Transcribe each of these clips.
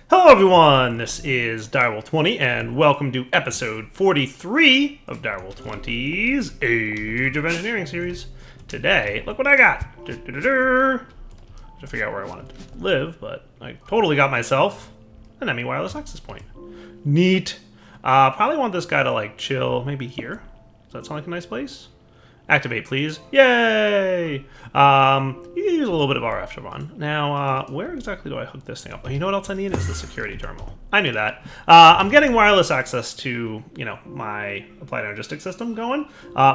Hello everyone, this is Direwolf20 and welcome to episode 43 of Direwolf20's Age of Engineering series. Today, look what I got! To figure out where I wanted to live, but I totally got myself an Emmy wireless access point. Neat. Probably want this guy to like chill, maybe here. Does that sound like a nice place? Activate, please. Yay! You can use a little bit of RF to run. Now, where exactly do I hook this thing up? Oh, you know what else I need is the security terminal. I knew that. I'm getting wireless access to, my applied energistic system going.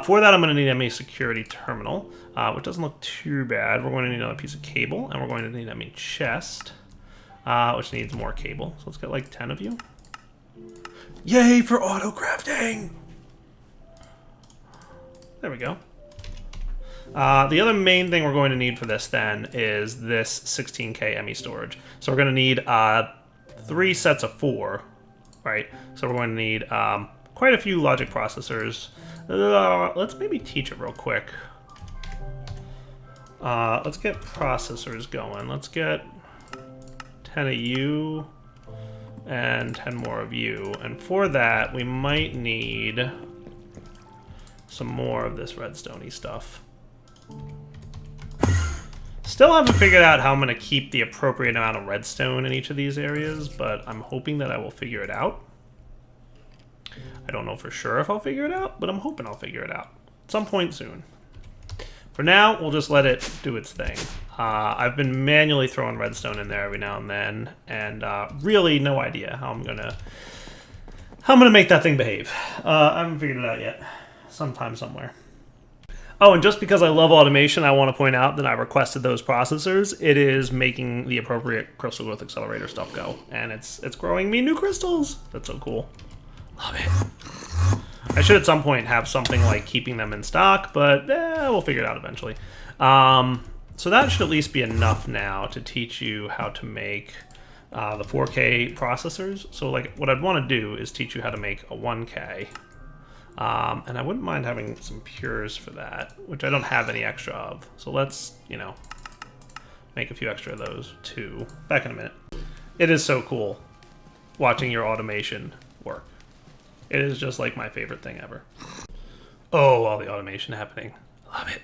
For that, I'm going to need a security terminal, which doesn't look too bad. We're going to need another piece of cable, and we're going to need a chest, which needs more cable. So let's get like 10 of you. Yay for auto crafting! There we go. The other main thing we're going to need for this then is this 16K ME storage. So we're going to need 3 sets of 4, right? So we're going to need quite a few logic processors. Let's maybe teach it real quick. Let's get processors going. Let's get 10 of you and 10 more of you. And for that, we might need some more of this redstone-y stuff. Still haven't figured out how I'm going to keep the appropriate amount of redstone in each of these areas, but I'm hoping that I will figure it out. I don't know for sure if I'll figure it out, but I'm hoping I'll figure it out at some point soon. For now, we'll just let it do its thing. I've been manually throwing redstone in there every now and then, and really no idea how I'm gonna make that thing behave. I haven't figured it out yet. Sometime somewhere. Oh, and just because I love automation, I want to point out that I requested those processors. It is making the appropriate crystal growth accelerator stuff go, and it's growing me new crystals. That's so cool. Love it. I should at some point have something like keeping them in stock, but we'll figure it out eventually. So that should at least be enough now to teach you how to make the 4K processors. So like what I'd want to do is teach you how to make a 1K. And I wouldn't mind having some pures for that, which I don't have any extra of. So let's, make a few extra of those too. Back in a minute. It is so cool watching your automation work. It is just like my favorite thing ever. Oh, all the automation happening. Love it.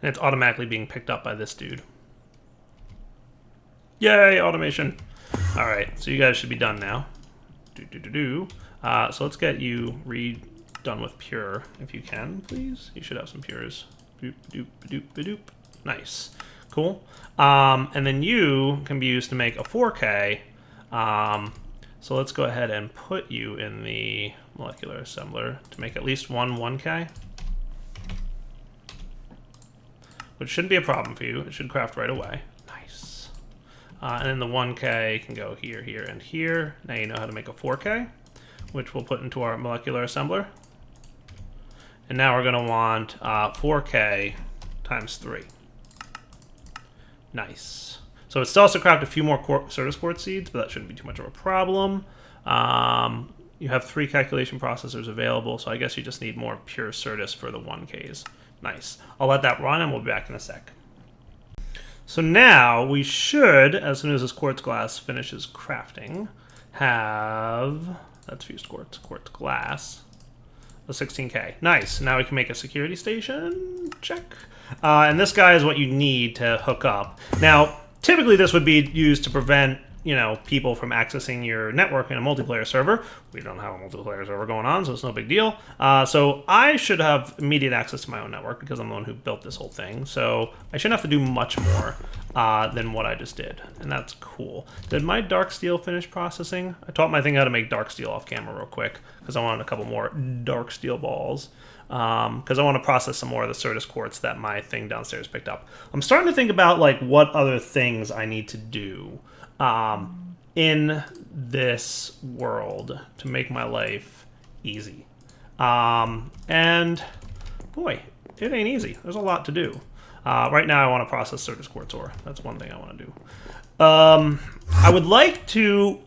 And it's automatically being picked up by this dude. Yay, automation. All right, so you guys should be done now. So let's get you done with pure, if you can, please. You should have some pures. Doop, doop, doop, doop. Nice. Cool. And then you can be used to make a 4K. So let's go ahead and put you in the molecular assembler to make at least one 1K. Which shouldn't be a problem for you. It should craft right away. Nice. And then the 1K can go here, here, and here. Now you know how to make a 4K, which we'll put into our molecular assembler. And now we're going to want 4K times 3. Nice. So it's still also craft a few more Certus quartz seeds, but that shouldn't be too much of a problem. You have 3 calculation processors available, so I guess you just need more pure Certus for the 1Ks. Nice. I'll let that run, and we'll be back in a sec. So now we should, as soon as this quartz glass finishes crafting, have... That's fused quartz glass. A 16K. Nice. Now we can make a security station. Check. And this guy is what you need to hook up. Now, typically this would be used to prevent, people from accessing your network in a multiplayer server. We don't have a multiplayer server going on, so it's no big deal. So I should have immediate access to my own network because I'm the one who built this whole thing. So I shouldn't have to do much more than what I just did. And that's cool. Did my dark steel finish processing? I taught my thing how to make dark steel off camera real quick because I wanted a couple more dark steel balls. Because I want to process some more of the Certus quartz that my thing downstairs picked up. I'm starting to think about like what other things I need to do in this world to make my life easy. And boy, it ain't easy. There's a lot to do. Right now I want to process Certus quartz ore. That's one thing I want to do. I would like to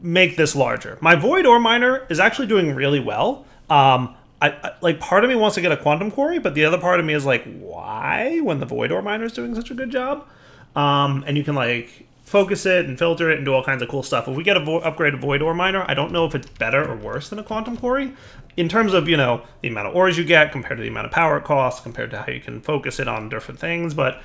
make this larger. My void ore miner is actually doing really well. I like part of me wants to get a quantum quarry, but the other part of me is like, why when the void ore miner is doing such a good job? And you can like focus it and filter it and do all kinds of cool stuff. If we get a upgraded Void Ore Miner, I don't know if it's better or worse than a Quantum Quarry. In terms of, you know, the amount of ores you get compared to the amount of power it costs, compared to how you can focus it on different things, but,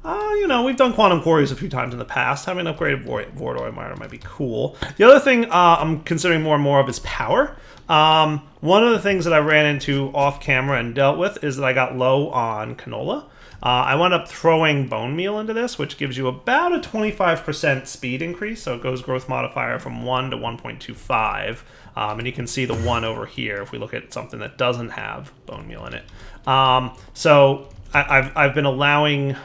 you know, we've done Quantum Quarries a few times in the past. Having an upgraded Void Ore Miner might be cool. The other thing I'm considering more and more of is power. One of the things that I ran into off camera and dealt with is that I got low on canola. I wound up throwing bone meal into this, which gives you about a 25% speed increase. So it goes growth modifier from 1 to 1.25. And you can see the 1 over here if we look at something that doesn't have bone meal in it. So I've been allowing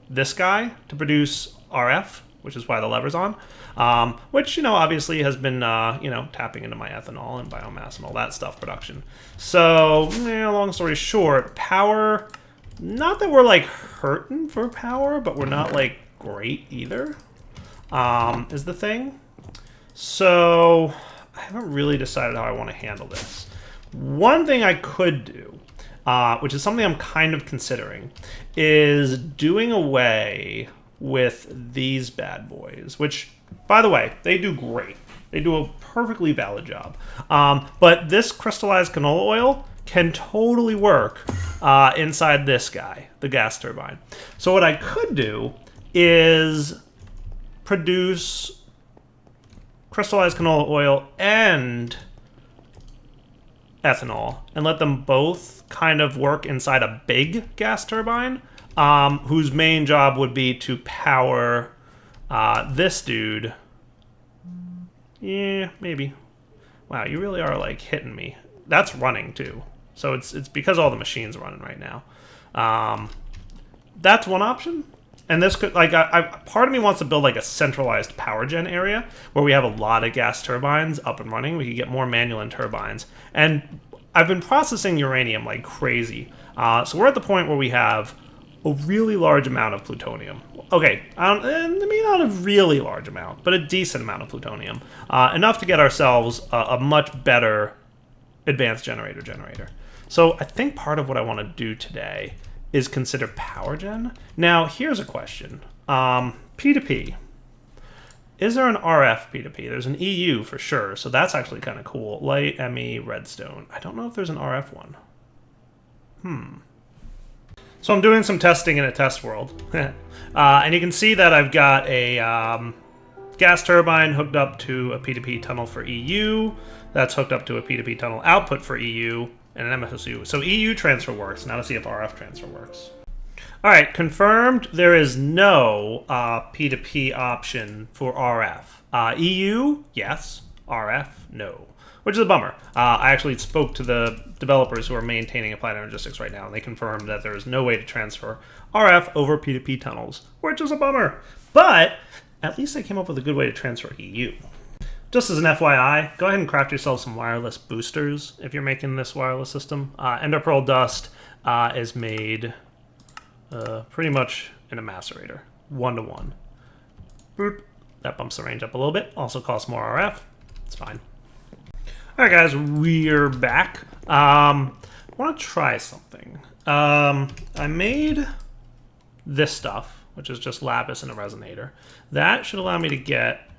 this guy to produce RF, which is why the lever's on. Which, you know, obviously has been, you know, tapping into my ethanol and biomass and all that stuff production. So, long story short, power... Not that we're, like, hurting for power, but we're not, like, great either, is the thing. So, I haven't really decided how I want to handle this. One thing I could do, which is something I'm kind of considering, is doing away with these bad boys, which, by the way, they do great. They do a perfectly valid job. But this crystallized canola oil can totally work inside this guy, the gas turbine. So what I could do is produce crystallized canola oil and ethanol and let them both kind of work inside a big gas turbine, whose main job would be to power this dude. Yeah, maybe. Wow, you really are, like, hitting me. That's running, too. So it's because all the machines are running right now. That's one option. And this could, like, part of me wants to build, like, a centralized power gen area where we have a lot of gas turbines up and running. We could get more manual turbines. And I've been processing uranium like crazy. So we're at the point where we have a really large amount of plutonium. Okay, maybe not a really large amount, but a decent amount of plutonium. Enough to get ourselves a much better advanced generator. So I think part of what I want to do today is consider power gen. Now, here's a question. P2P. Is there an RF P2P? There's an EU for sure, so that's actually kind of cool. Light, ME, redstone. I don't know if there's an RF one. So I'm doing some testing in a test world. And you can see that I've got a gas turbine hooked up to a P2P tunnel for EU. That's hooked up to a P2P tunnel output for EU and an MSSU. So EU transfer works. Now let's see if RF transfer works. All right, confirmed there is no P2P option for RF. EU, yes. RF, no. Which is a bummer. I actually spoke to the developers who are maintaining Applied Energistics right now, and they confirmed that there is no way to transfer RF over P2P tunnels, which is a bummer. But at least they came up with a good way to transfer EU. Just as an FYI, go ahead and craft yourself some wireless boosters if you're making this wireless system. EnderPearl dust is made pretty much in a macerator, 1-to-1. Boop. That bumps the range up a little bit. Also costs more RF. It's fine. All right, guys, we're back. I want to try something. I made this stuff, which is just lapis and a resonator. That should allow me to get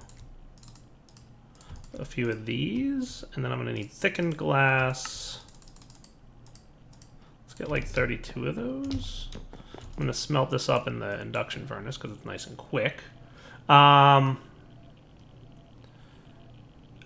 a few of these, and then I'm going to need thickened glass. Let's get like 32 of those. I'm going to smelt this up in the induction furnace because it's nice and quick. I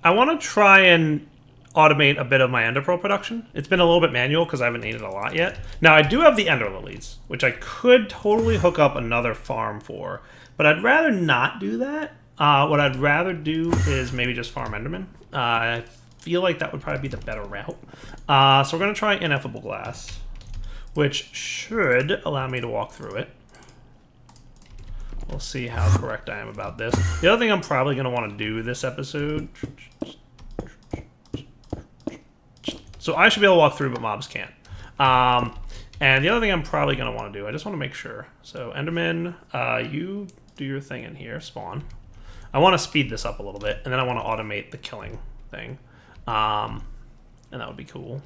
want to try and automate a bit of my enderpearl production. It's been a little bit manual because I haven't needed a lot yet. Now, I do have the ender lilies, which I could totally hook up another farm for, but I'd rather not do that. What I'd rather do is maybe just farm enderman. I feel like that would probably be the better route. So we're going to try ineffable glass, which should allow me to walk through it. We'll see how correct I am about this. The other thing I'm probably going to want to do this episode... So I should be able to walk through, but mobs can't. And the other thing I'm probably going to want to do, I just want to make sure. So Enderman, you do your thing in here, spawn. I want to speed this up a little bit, and then I want to automate the killing thing. And that would be cool.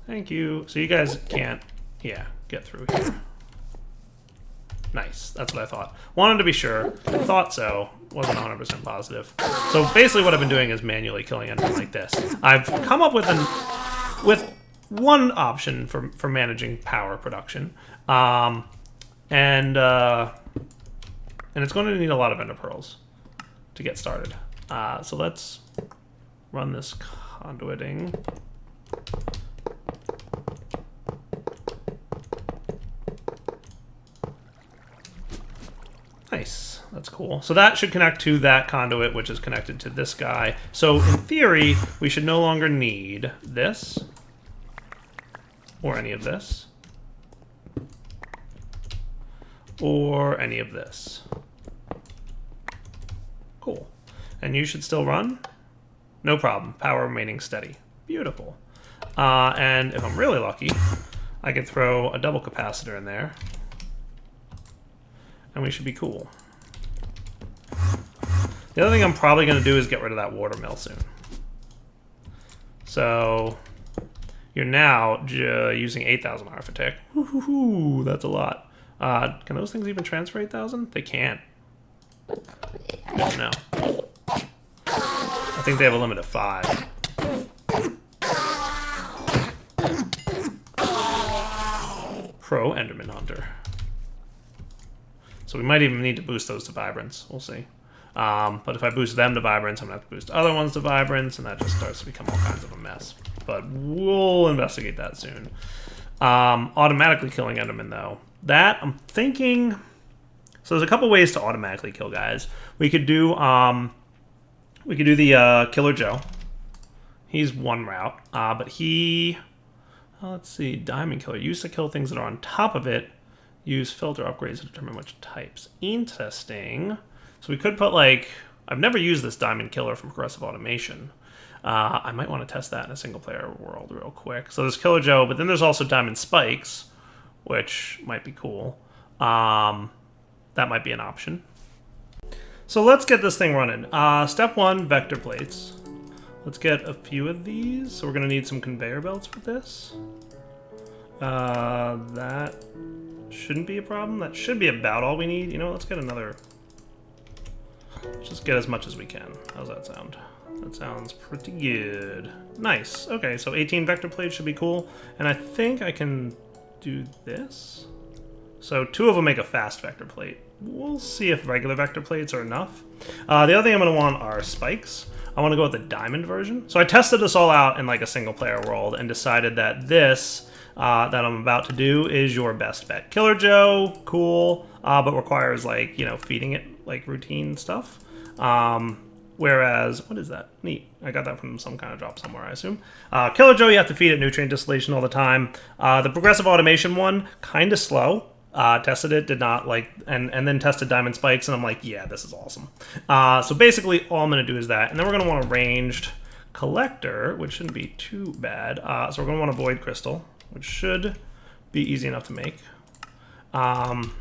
Thank you. So you guys can't, yeah, get through here. Nice. That's what I thought. Wanted to be sure. Thought so. Wasn't 100% positive. So basically what I've been doing is manually killing Endermen like this. I've come up with one option for managing power production. And it's going to need a lot of EnderPearls to get started. So let's run this conduiting. Nice. That's cool. So that should connect to that conduit, which is connected to this guy. So in theory, we should no longer need this or any of this or any of this. Cool. And you should still run? No problem. Power remaining steady. Beautiful. And if I'm really lucky, I could throw a double capacitor in there. And we should be cool. The other thing I'm probably going to do is get rid of that water mill soon. So you're now using 8,000 arithmetic. Woo-hoo-hoo, that's a lot. Can those things even transfer 8,000? They can't. No. I think they have a limit of 5. Pro Enderman Hunter. So we might even need to boost those to Vibrance. We'll see. But if I boost them to Vibrance, I'm going to have to boost other ones to Vibrance, and that just starts to become all kinds of a mess. But we'll investigate that soon. Automatically killing Enderman, though. That, I'm thinking... So there's a couple ways to automatically kill guys. We could do the Killer Joe. He's one route. But he... let's see. Diamond Killer. Used to kill things that are on top of it. Use filter upgrades to determine which types. Interesting. So we could put, like... I've never used this Diamond Killer from Progressive Automation. I might want to test that in a single-player world real quick. So there's Killer Joe, but then there's also Diamond Spikes, which might be cool. That might be an option. So let's get this thing running. Step 1, vector plates. Let's get a few of these. So we're going to need some conveyor belts with this. That shouldn't be a problem. That should be about all we need. You know, let's get another... Let's just get as much as we can. How's that sound? That sounds pretty good. Nice. Okay, so 18 vector plates should be cool. And I think I can do this. So 2 of them make a fast vector plate. We'll see if regular vector plates are enough. The other thing I'm going to want are spikes. I want to go with the diamond version. So I tested this all out in like a single player world and decided that this that I'm about to do is your best bet. Killer Joe, cool, but requires like, you know, feeding it like routine stuff. Whereas, what is that? Neat. I got that from some kind of drop somewhere, I assume. Killer Joe, you have to feed it nutrient distillation all the time. The progressive automation one, kind of slow. Tested it, did not like, and then tested diamond spikes, and I'm like, yeah, this is awesome. So basically, all I'm going to do is that, and then we're going to want a ranged collector, which shouldn't be too bad. So we're going to want a void crystal, which should be easy enough to make. And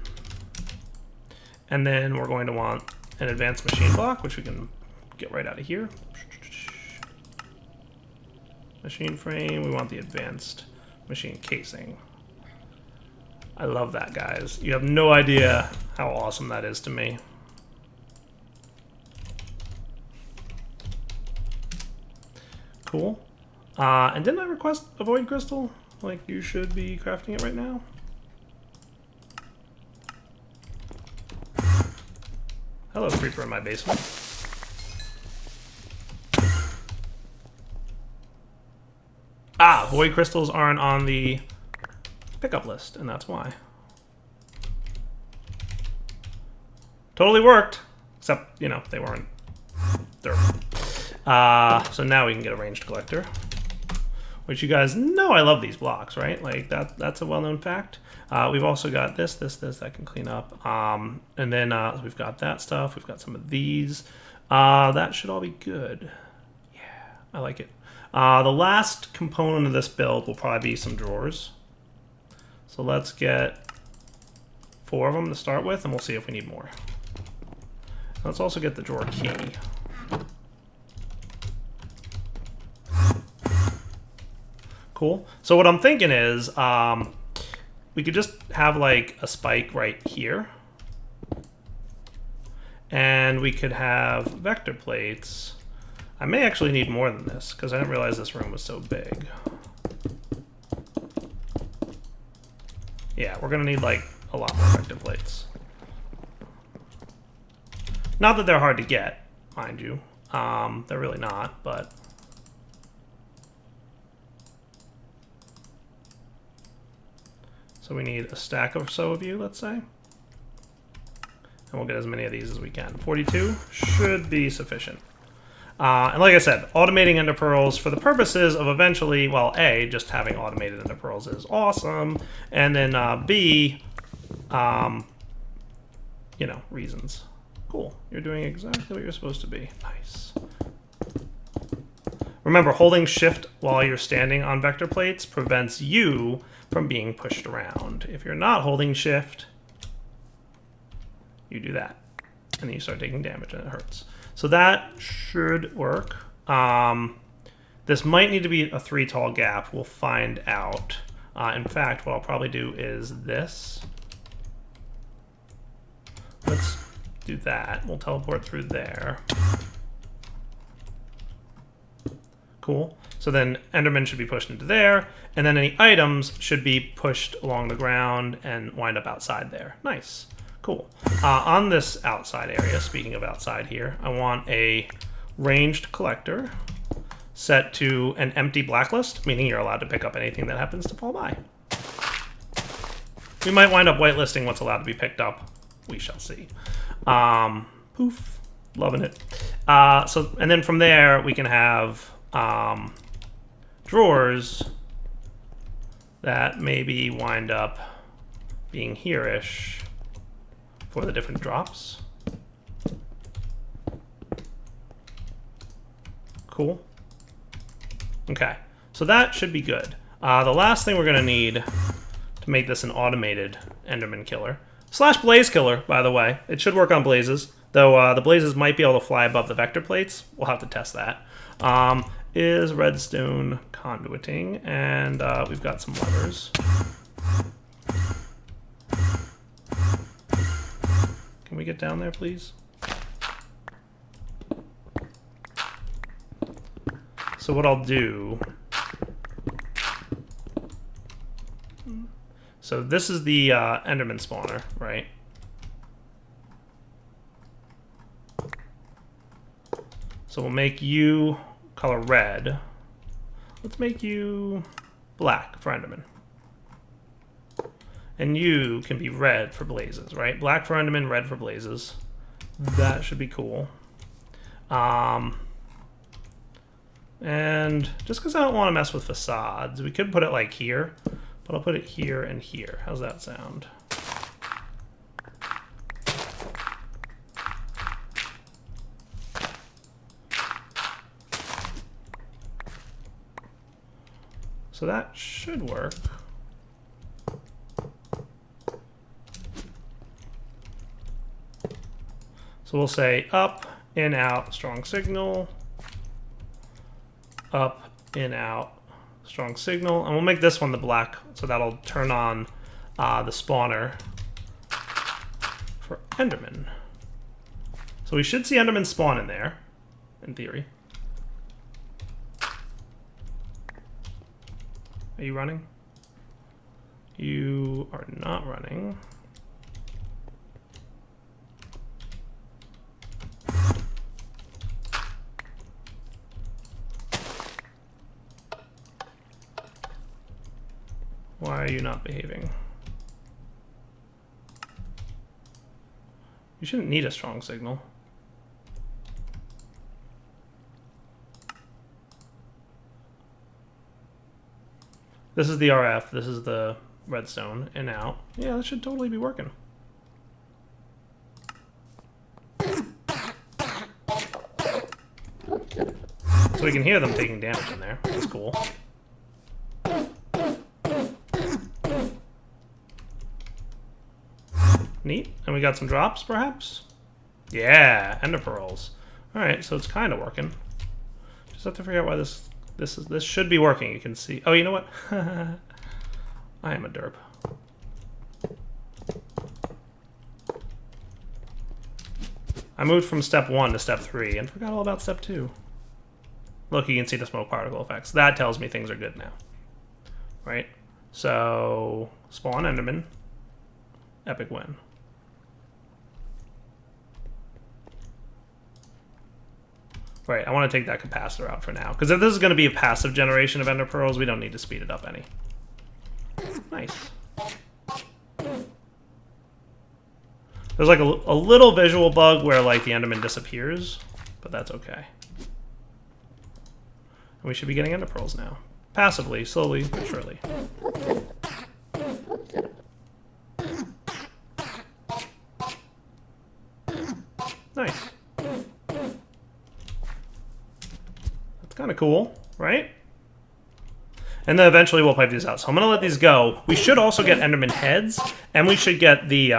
then we're going to want an advanced machine block, which we can get right out of here. Machine frame, we want the advanced machine casing. I love that, guys. You have no idea how awesome that is to me. Cool. And didn't I request a void crystal? Like, you should be crafting it right now. Hello, creeper in my basement. Ah, void crystals aren't on the pickup list, and that's why. Totally worked, except, you know, they weren't there. So now we can get a ranged collector, which you guys know I love these blocks, right? Like, that's a well-known fact. We've also got this that can clean up. And then we've got that stuff. We've got some of these. That should all be good. Yeah, I like it. The last component of this build will probably be some drawers. So let's get 4 of them to start with, and we'll see if we need more. Let's also get the drawer key. Cool. So what I'm thinking is we could just have like a spike right here, And we could have vector plates. I may actually need more than this, because I didn't realize this room was so big. Yeah, we're going to need, like, a lot more vector plates. Not that they're hard to get, mind you. They're really not, but... So we need a stack or so of you, let's say. And we'll get as many of these as we can. 42 should be sufficient. And like I said, automating EnderPearls for the purposes of eventually, well, A, just having automated EnderPearls is awesome, and then B, you know, reasons. Cool. You're doing exactly what you're supposed to be. Nice. Remember, holding shift while you're standing on vector plates prevents you from being pushed around. If you're not holding shift, you do that. And then you start taking damage and it hurts. So that should work. This might need to be a 3 tall gap. We'll find out. In fact, what I'll probably do is this. Let's do that. We'll teleport through there. Cool. So then Enderman should be pushed into there, and then any items should be pushed along the ground and wind up outside there. Nice. Cool. On this outside area, speaking of outside here, I want a ranged collector set to an empty blacklist, meaning you're allowed to pick up anything that happens to fall by. We might wind up whitelisting what's allowed to be picked up. We shall see. Poof. Loving it. And then from there, we can have drawers that maybe wind up being here-ish for the different drops. Cool. Okay, so that should be good. The last thing we're going to need to make this an automated Enderman killer, / blaze killer, by the way. It should work on blazes, though the blazes might be able to fly above the vector plates. We'll have to test that. Is redstone conduiting, and we've got some levers. Can we get down there, please? So what I'll do... So this is the Enderman Spawner, right? So we'll make you color red. Let's make you black for Enderman. And you can be red for blazes, right? Black for Enderman, red for blazes. That should be cool. And just because I don't want to mess with facades, we could put it like here, but I'll put it here and here. How's that sound? So that should work. So we'll say up, in, out, strong signal. Up, in, out, strong signal. And we'll make this one the black, so that'll turn on the spawner for Enderman. So we should see Enderman spawn in there, in theory. Are you running? You are not running. Why are you not behaving? You shouldn't need a strong signal. This is the RF, this is the redstone, in, out. Yeah, that should totally be working. So we can hear them taking damage in there. That's cool. Neat. And we got some drops, perhaps? Yeah, EnderPearls. Alright, so it's kind of working. Just have to figure out why this should be working. You can see. Oh, you know what? I am a derp. I moved from step 1 to step 3 and forgot all about step 2. Look, you can see the smoke particle effects. That tells me things are good now. Right? So, spawn Enderman. Epic win. Right, I want to take that capacitor out for now. Because if this is going to be a passive generation of EnderPearls, we don't need to speed it up any. Nice. There's like a little visual bug where like the Enderman disappears, but that's okay. And we should be getting EnderPearls now. Passively, slowly, but surely. Nice. That's kind of cool, right? And then eventually we'll pipe these out. So I'm going to let these go. We should also get Enderman heads, and we should get the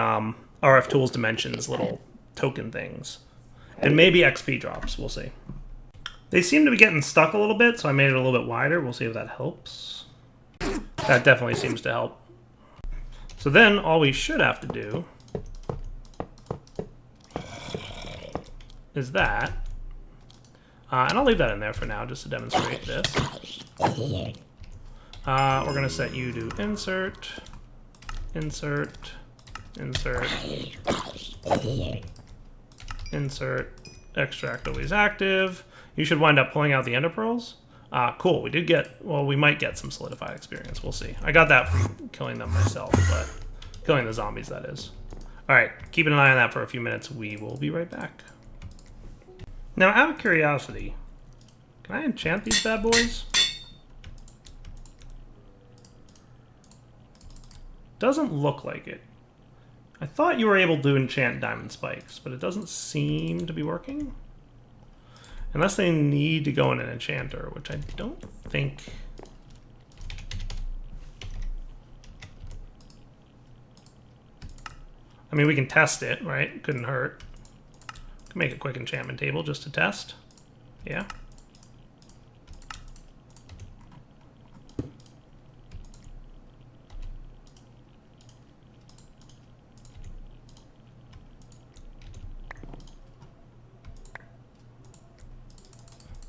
RF Tools Dimensions little token things. And maybe XP drops, we'll see. They seem to be getting stuck a little bit, so I made it a little bit wider. We'll see if that helps. That definitely seems to help. So then all we should have to do is that. And I'll leave that in there for now just to demonstrate this. We're going to set you to insert, insert, insert, insert, extract always active. You should wind up pulling out the EnderPearls. Cool, we did get, well, we might get some solidified experience. We'll see. I got that from killing them myself, but killing the zombies, that is. All right, keeping an eye on that for a few minutes. We will be right back. Now, out of curiosity, can I enchant these bad boys? Doesn't look like it. I thought you were able to enchant diamond spikes, but it doesn't seem to be working. Unless they need to go in an enchanter, which I don't think. I mean, we can test it, right? Couldn't hurt. Can make a quick enchantment table just to test. Yeah.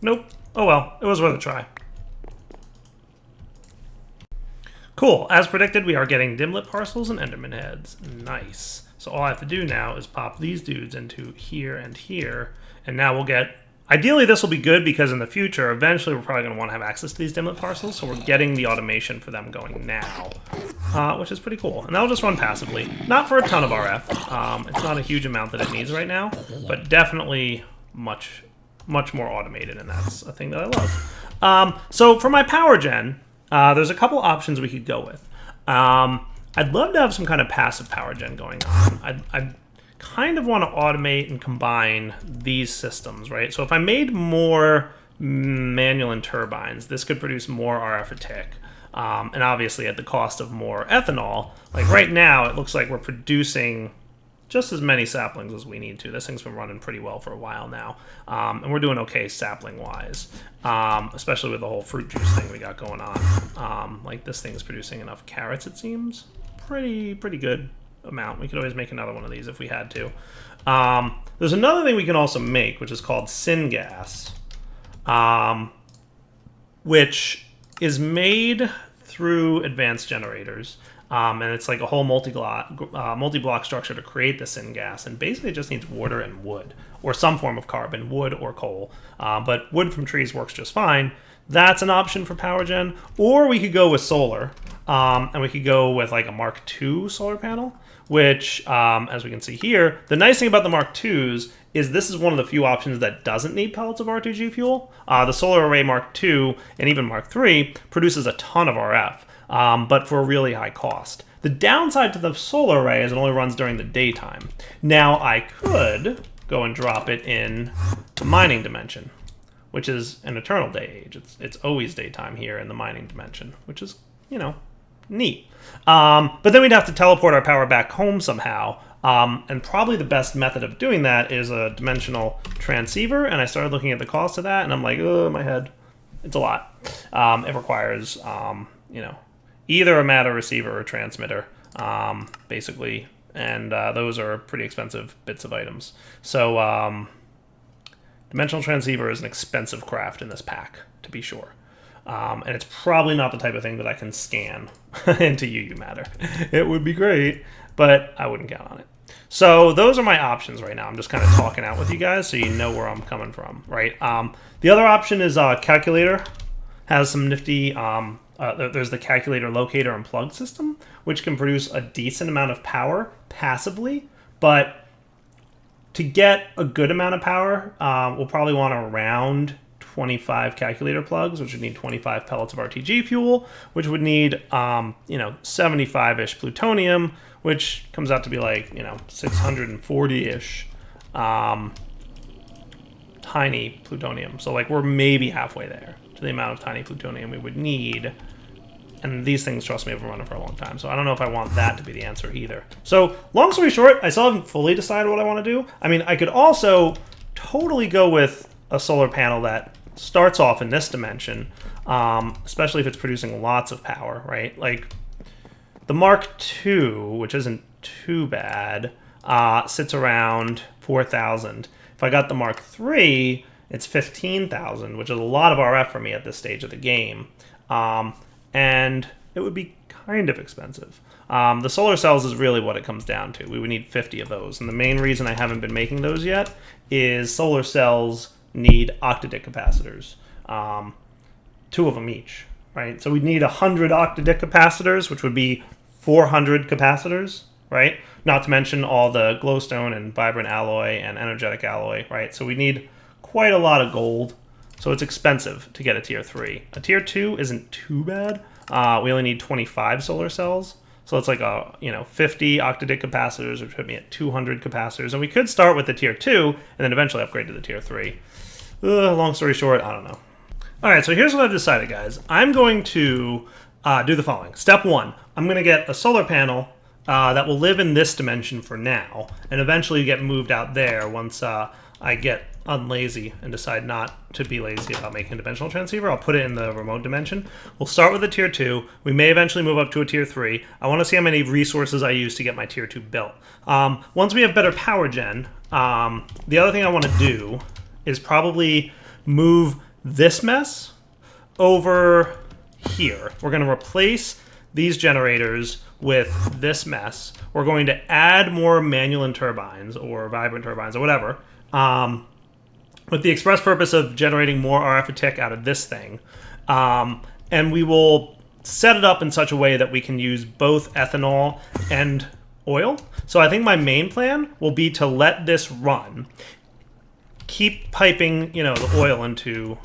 Nope. Oh well, it was worth a try. Cool. As predicted, we are getting dimlit parcels and Enderman heads. Nice. So all I have to do now is pop these dudes into here and here, and now we'll get... Ideally, this will be good because in the future, eventually we're probably going to want to have access to these dimlit parcels, so we're getting the automation for them going now, which is pretty cool. And that'll just run passively. Not for a ton of RF. It's not a huge amount that it needs right now, but definitely much more automated, and that's a thing that I love. So for my power gen, there's a couple options we could go with. I'd love to have some kind of passive power gen going on. I kind of want to automate and combine these systems, right? So if I made more manual and turbines, this could produce more RF a tick. And obviously at the cost of more ethanol. Like right now, it looks like we're producing just as many saplings as we need to. This thing's been running pretty well for a while now. And we're doing okay sapling-wise, especially with the whole fruit juice thing we got going on. Like this thing's producing enough carrots, it seems. Pretty good amount. We could always make another one of these if we had to. There's another thing we can also make, which is called Syngas, which is made through advanced generators. And it's like a whole multi-block structure to create the syngas, and basically it just needs water and wood, or some form of carbon, wood or coal. But wood from trees works just fine. That's an option for power gen. Or we could go with solar, and we could go with like a Mark II solar panel, which, as we can see here, the nice thing about the Mark IIs is this is one of the few options that doesn't need pellets of R2G fuel. The solar array Mark II and even Mark III produces a ton of RF. But for a really high cost. The downside to the solar array is it only runs during the daytime. Now I could go and drop it in the mining dimension, which is an eternal day age. It's always daytime here in the mining dimension, which is, you know, neat. But then we'd have to teleport our power back home somehow. And probably the best method of doing that is a dimensional transceiver. And I started looking at the cost of that, and I'm like, oh, my head. It's a lot. It requires, you know, either a matter receiver or transmitter, basically. and those are pretty expensive bits of items. So Dimensional Transceiver is an expensive craft in this pack, to be sure. And it's probably not the type of thing that I can scan into UU matter. It would be great, but I wouldn't count on it. So those are my options right now. I'm just kind of talking out with you guys so you know where I'm coming from, right? The other option is Calculator. Has some nifty... there's the Calculator Locator and Plug system, which can produce a decent amount of power passively, but to get a good amount of power, we'll probably want around 25 calculator plugs, which would need 25 pellets of RTG fuel, which would need, 75-ish plutonium, which comes out to be like, 640-ish tiny plutonium. So like we're maybe halfway there to the amount of tiny plutonium we would need. And these things, trust me, have been running for a long time. So I don't know if I want that to be the answer either. So long story short, I still haven't fully decided what I want to do. I mean, I could also totally go with a solar panel that starts off in this dimension, especially if it's producing lots of power, right? Like the Mark II, which isn't too bad, sits around 4,000. If I got the Mark III, it's 15,000, which is a lot of RF for me at this stage of the game. And it would be kind of expensive. The solar cells is really what it comes down to. We would need 50 of those. And the main reason I haven't been making those yet is solar cells need octadic capacitors. 2 of them each, right? So we'd need 100 octadic capacitors, which would be 400 capacitors, right? Not to mention all the glowstone and vibrant alloy and energetic alloy, right? So we need quite a lot of gold. So it's expensive to get a tier 3. A tier 2 isn't too bad. We only need 25 solar cells. So it's like 50 octadic capacitors, which put me at 200 capacitors. And we could start with the tier 2 and then eventually upgrade to the tier 3. Long story short, I don't know. All right, so here's what I've decided, guys. I'm going to do the following. Step 1, I'm going to get a solar panel that will live in this dimension for now and eventually get moved out there once I get unlazy and decide not to be lazy about making a dimensional transceiver. I'll put it in the remote dimension. We'll start with a tier 2. We may eventually move up to a tier 3. I want to see how many resources I use to get my tier 2 built. Once we have better power gen, the other thing I want to do is probably move this mess over here. We're going to replace these generators with this mess. We're going to add more manual turbines or vibrant turbines or whatever, with the express purpose of generating more RF a tick out of this thing. And we will set it up in such a way that we can use both ethanol and oil. So I think my main plan will be to let this run, keep piping, the oil into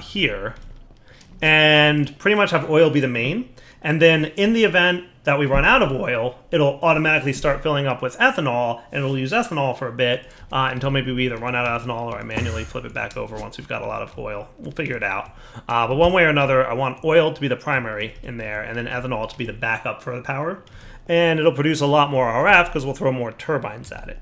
here, and pretty much have oil be the main. And then in the event that we run out of oil, it'll automatically start filling up with ethanol, and it'll use ethanol for a bit until maybe we either run out of ethanol or I manually flip it back over once we've got a lot of oil. We'll figure it out. But one way or another, I want oil to be the primary in there, and then ethanol to be the backup for the power. And it'll produce a lot more RF because we'll throw more turbines at it.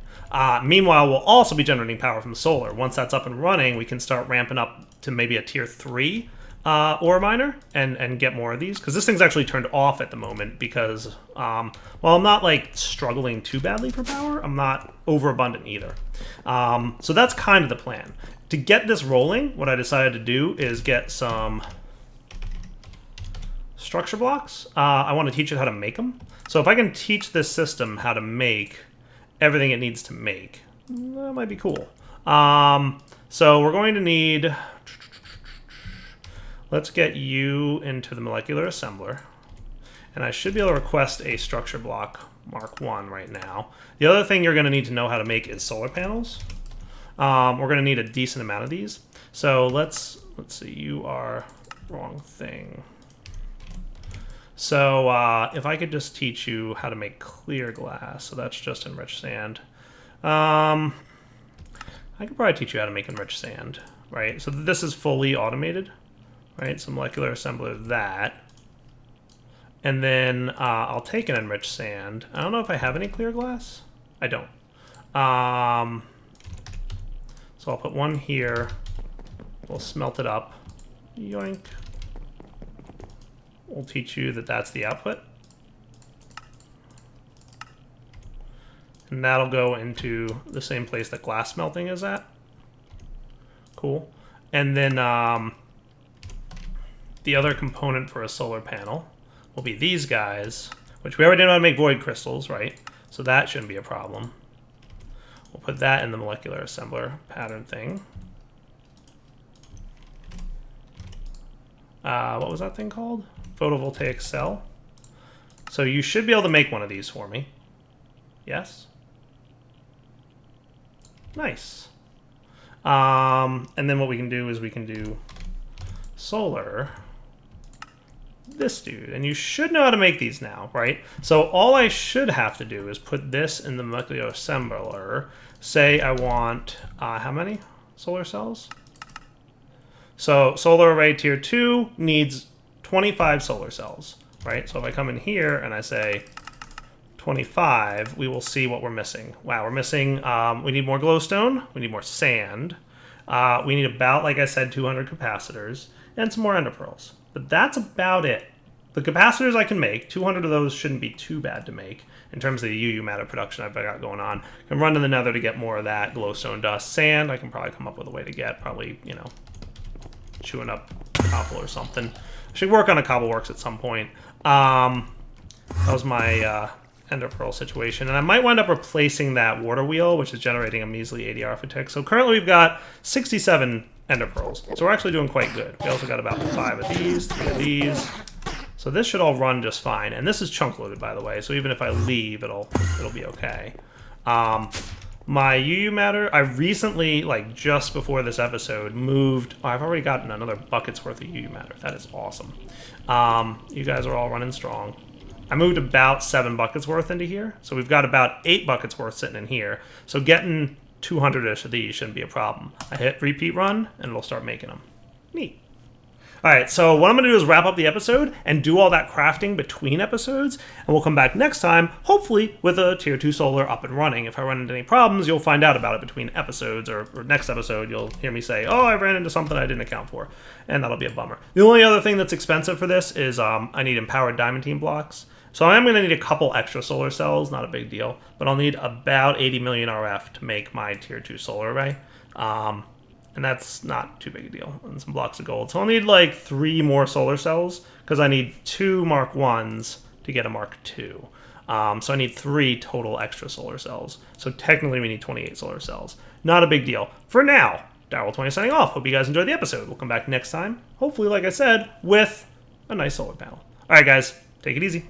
Meanwhile, we'll also be generating power from solar. Once that's up and running, we can start ramping up to maybe a tier 3 ore miner and get more of these, because this thing's actually turned off at the moment because while I'm not like struggling too badly for power, I'm not overabundant either. So that's kind of the plan. To get this rolling, what I decided to do is get some structure blocks. I want to teach it how to make them. So if I can teach this system how to make everything it needs to make, that might be cool. So we're going to need... Let's get you into the molecular assembler. And I should be able to request a structure block Mark 1 right now. The other thing you're going to need to know how to make is solar panels. We're going to need a decent amount of these. So let's see, you are wrong thing. So if I could just teach you how to make clear glass, so that's just enriched sand. I could probably teach you how to make enriched sand, right? So this is fully automated. Right, so molecular assembler of that. And then I'll take an enriched sand. I don't know if I have any clear glass. I don't. So I'll put one here. We'll smelt it up. Yoink. We'll teach you that that's the output. And that'll go into the same place that glass smelting is at. Cool. And then the other component for a solar panel will be these guys, which we already know how to make void crystals, right? So that shouldn't be a problem. We'll put that in the molecular assembler pattern thing. What was that thing called? Photovoltaic Cell. So you should be able to make one of these for me. Yes? Nice. And then what we can do is we can do solar this dude. And you should know how to make these now, right? So all I should have to do is put this in the molecular assembler. Say I want, how many solar cells? So solar array tier 2 needs 25 solar cells, right? So if I come in here and I say 25, we will see what we're missing. Wow, we're missing, we need more glowstone, we need more sand, we need about, like I said, 200 capacitors, and some more enderpearls. But that's about it. The capacitors I can make, 200 of those shouldn't be too bad to make in terms of the UU matter production I've got going on. I can run to the nether to get more of that glowstone dust. Sand, I can probably come up with a way to get, probably, you know, chewing up cobble or something. I should work on a cobbleworks at some point. That was my enderpearl situation. And I might wind up replacing that water wheel, which is generating a measly 80 arithmetic. So currently we've got 67 enderpearls. So we're actually doing quite good. We also got about 5 of these, 3 of these. So this should all run just fine. And this is chunk loaded, by the way. So even if I leave, it'll be okay. My UU matter, I recently, like just before this episode, moved. Oh, I've already gotten another bucket's worth of UU matter. That is awesome. You guys are all running strong. I moved about 7 buckets worth into here. So we've got about 8 buckets worth sitting in here. So getting 200-ish of these shouldn't be a problem. I hit repeat run, and it'll start making them. Neat. All right, so what I'm going to do is wrap up the episode and do all that crafting between episodes, and we'll come back next time, hopefully with a tier 2 solar up and running. If I run into any problems, you'll find out about it between episodes, or next episode you'll hear me say, oh, I ran into something I didn't account for, and that'll be a bummer. The only other thing that's expensive for this is I need empowered diamantine blocks. So I am going to need a couple extra solar cells, not a big deal, but I'll need about 80 million RF to make my tier 2 solar array. And that's not too big a deal. And some blocks of gold. So I'll need like 3 more solar cells because I need 2 Mark 1s to get a Mark 2. So I need 3 total extra solar cells. So technically we need 28 solar cells. Not a big deal. For now, Darryl20 signing off. Hope you guys enjoyed the episode. We'll come back next time, hopefully, like I said, with a nice solar panel. All right, guys, take it easy.